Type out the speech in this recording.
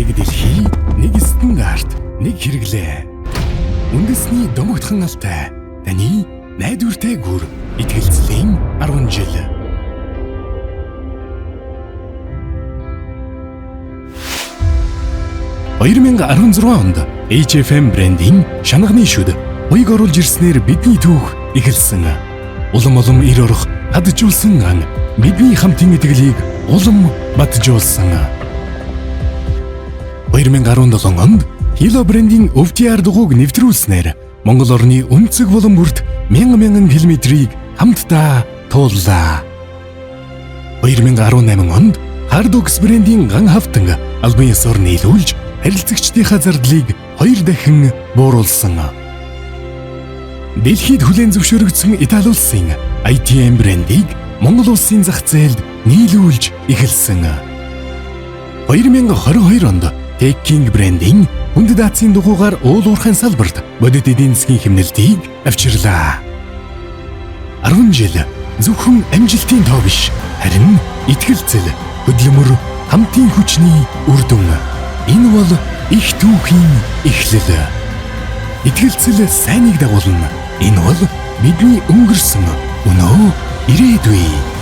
Нэг дэлхий, нэг стандарт, нэг хэрэглээ. Үндэсний домогтхон алтай. Таны найдвартай гүр итгэлцлийн 10 жил. (2016) онд HFM брендийн шанагны шүд уяг оруулж ирснээр бидний түүх эхэлсэн. Улам ир орох хаджуулсан ан бидний хамтын итгэлийг улам батжуулсан. 2017 онд Hilo брендийн өвтөр дугуйг нэвтрүүлснээр Монгол орны өнцөг болон бүрт мянган километрийг хамтдаа тууллаа. 2018 онд Hardox брендийн ган хавтан албан ёсоор нийлүүлж харилцагчдынхаа зардлыг 2 дахин бууруулсан. Дэлхийд хүлээн зөвшөөрөгдсөн Итали улсын ITM брендийг Монгол улсын зах зээлд нийлүүлж эхэлсэн. 2022 онд Tech King брендийн хүнд даацын дугуйгаар уул уурхайн салбарт бодит эдийн засгийн хэмнэлтийг авчирлаа. 10 жил зөвхөн амжилтын тоо биш, харин итгэлцэл, хөдөлмөр, хамтын хүчний үр дүн. Энэ бол их түүхийн эхлэл. Итгэлцэл сайныг дагуулна. Энэ бол бидний өнгөрсөн өнөө ирээдүй.